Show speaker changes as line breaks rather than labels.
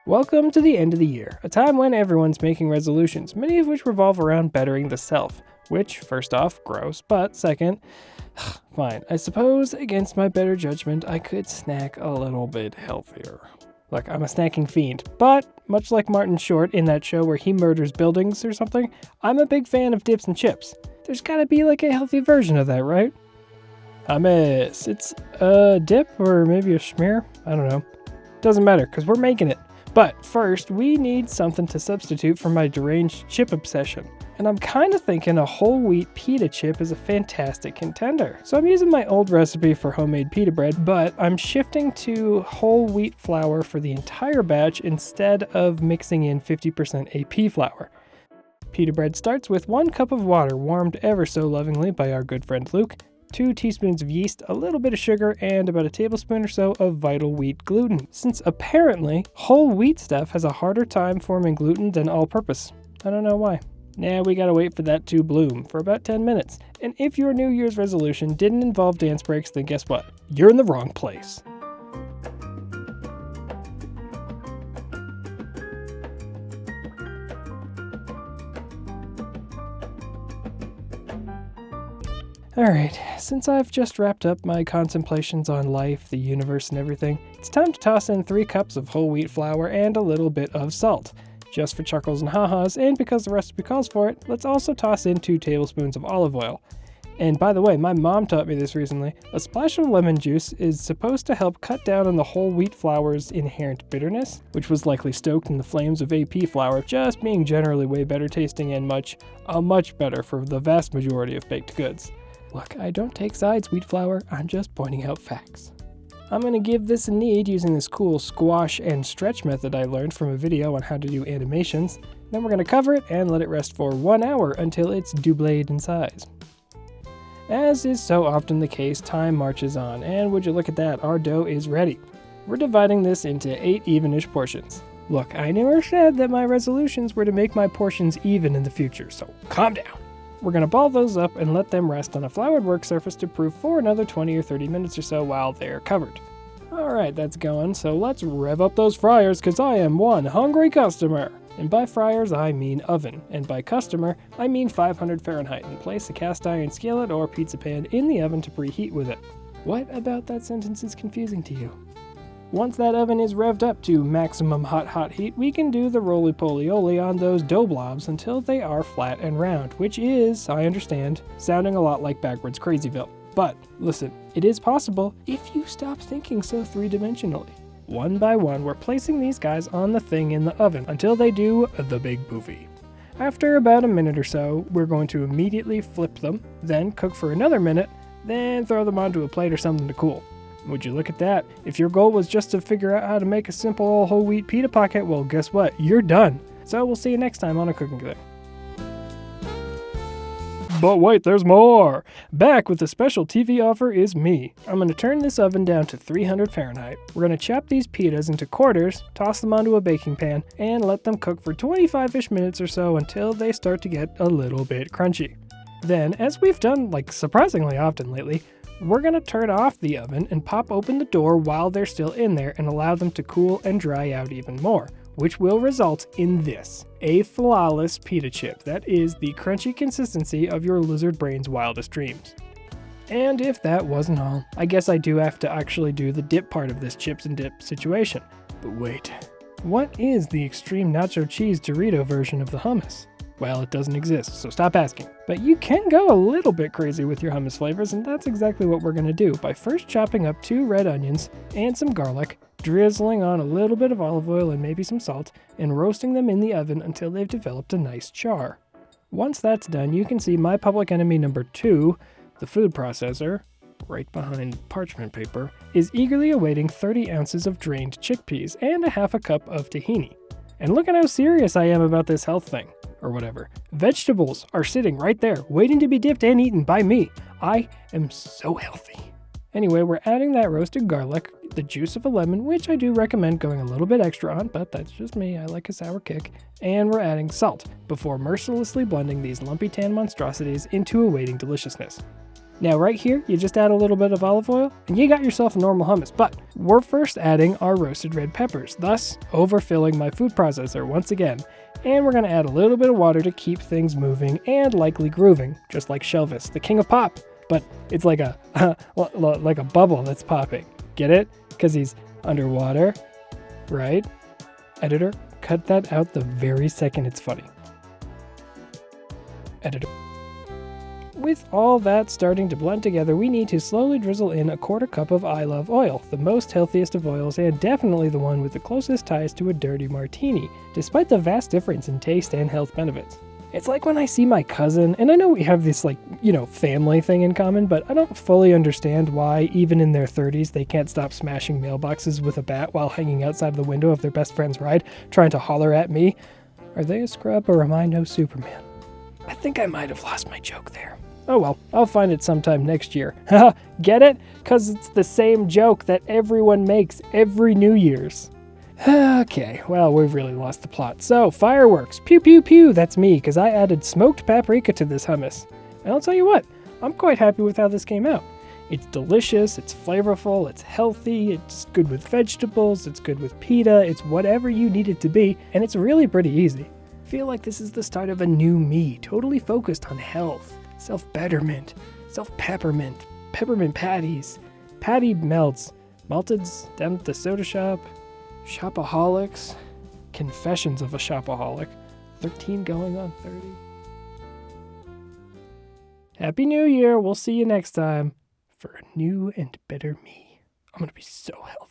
Welcome to the end of the year, a time when everyone's making resolutions, many of which revolve around bettering the self, which, first off, gross, but second, fine, I suppose against my better judgment, I could snack a little bit healthier. Look, I'm a snacking fiend, but much like Martin Short in that show where he murders buildings or something, I'm a big fan of dips and chips. There's gotta be like a healthy version of that, right? Hummus. It's a dip or maybe a schmear? I don't know. Doesn't matter, because we're making it. But first, we need something to substitute for my deranged chip obsession. And I'm kind of thinking a whole wheat pita chip is a fantastic contender. So I'm using my old recipe for homemade pita bread, but I'm shifting to whole wheat flour for the entire batch instead of mixing in 50% AP flour. Pita bread starts with 1 cup of water warmed ever so lovingly by our good friend Luke, 2 teaspoons of yeast, a little bit of sugar, and about a tablespoon or so of vital wheat gluten, since apparently whole wheat stuff has a harder time forming gluten than all-purpose. I don't know why. Nah, we gotta wait for that to bloom for about 10 minutes. And if your New Year's resolution didn't involve dance breaks, then guess what? You're in the wrong place. Alright, since I've just wrapped up my contemplations on life, the universe, and everything, it's time to toss in 3 cups of whole wheat flour and a little bit of salt. Just for chuckles and ha-has, and because the recipe calls for it, let's also toss in 2 tablespoons of olive oil. And by the way, my mom taught me this recently, a splash of lemon juice is supposed to help cut down on the whole wheat flour's inherent bitterness, which was likely stoked in the flames of AP flour just being generally way better tasting and much better for the vast majority of baked goods. Look, I don't take sides, wheat flour, I'm just pointing out facts. I'm going to give this a knead using this cool squash and stretch method I learned from a video on how to do animations. Then we're going to cover it and let it rest for 1 hour until it's doublet in size. As is so often the case, time marches on, and would you look at that, our dough is ready. We're dividing this into 8 evenish portions. Look, I never said that my resolutions were to make my portions even in the future, so calm down. We're going to ball those up and let them rest on a floured work surface to proof for another 20 or 30 minutes or so while they're covered. Alright, that's going, so let's rev up those fryers because I am one hungry customer. And by fryers I mean oven, and by customer I mean 500 Fahrenheit, and place a cast iron skillet or pizza pan in the oven to preheat with it. What about that sentence is confusing to you? Once that oven is revved up to maximum hot heat, we can do the roly-poly-oly on those dough blobs until they are flat and round, which is, I understand, sounding a lot like backwards Crazyville. But listen, it is possible if you stop thinking so three-dimensionally. One by one, we're placing these guys on the thing in the oven until they do the big boofy. After about a minute or so, we're going to immediately flip them, then cook for another minute, then throw them onto a plate or something to cool. Would you look at that? If your goal was just to figure out how to make a simple old whole wheat pita pocket, well guess what? You're done. So we'll see you next time on A Cooking Thing. But wait, there's more! Back with a special TV offer is me. I'm going to turn this oven down to 300 Fahrenheit. We're going to chop these pitas into quarters, toss them onto a baking pan, and let them cook for 25-ish minutes or so until they start to get a little bit crunchy. Then, as we've done surprisingly often lately, we're going to turn off the oven and pop open the door while they're still in there and allow them to cool and dry out even more, which will result in this, a flawless pita chip that is the crunchy consistency of your lizard brain's wildest dreams. And if that wasn't all, I guess I do have to actually do the dip part of this chips and dip situation. But wait, what is the extreme nacho cheese Dorito version of the hummus? Well, it doesn't exist, so stop asking. But you can go a little bit crazy with your hummus flavors, and that's exactly what we're going to do by first chopping up 2 red onions and some garlic, drizzling on a little bit of olive oil and maybe some salt, and roasting them in the oven until they've developed a nice char. Once that's done, you can see my public enemy number 2, the food processor, right behind parchment paper, is eagerly awaiting 30 ounces of drained chickpeas and a half a cup of tahini. And look at how serious I am about this health thing. Or whatever. Vegetables are sitting right there, waiting to be dipped and eaten by me. I am so healthy. Anyway, we're adding that roasted garlic, the juice of a lemon, which I do recommend going a little bit extra on, but that's just me, I like a sour kick, and we're adding salt, before mercilessly blending these lumpy tan monstrosities into a waiting deliciousness. Now right here, you just add a little bit of olive oil and you got yourself a normal hummus. But we're first adding our roasted red peppers, thus overfilling my food processor once again. And we're gonna add a little bit of water to keep things moving and likely grooving, just like Shelvis, the king of pop. But it's like a like a bubble that's popping. Get it? Because he's underwater, right? Editor, cut that out the very second it's funny. Editor. With all that starting to blend together, we need to slowly drizzle in a 1/4 cup of I Love oil, the most healthiest of oils and definitely the one with the closest ties to a dirty martini, despite the vast difference in taste and health benefits. It's like when I see my cousin, and I know we have this family thing in common, but I don't fully understand why, even in their 30s, they can't stop smashing mailboxes with a bat while hanging outside the window of their best friend's ride, trying to holler at me. Are they a scrub or am I no Superman? I think I might have lost my joke there. Oh well, I'll find it sometime next year. Haha, get it? 'Cause it's the same joke that everyone makes every New Year's. Okay, well, we've really lost the plot. So, fireworks. Pew pew pew, that's me, because I added smoked paprika to this hummus. And I'll tell you what, I'm quite happy with how this came out. It's delicious, it's flavorful, it's healthy, it's good with vegetables, it's good with pita, it's whatever you need it to be, and it's really pretty easy. I feel like this is the start of a new me, totally focused on health, self-betterment, self-peppermint, peppermint patties, patty melts, malteds down at the soda shop, shopaholics, confessions of a shopaholic, 13 going on 30. Happy New Year, we'll see you next time for a new and better me. I'm gonna be so healthy.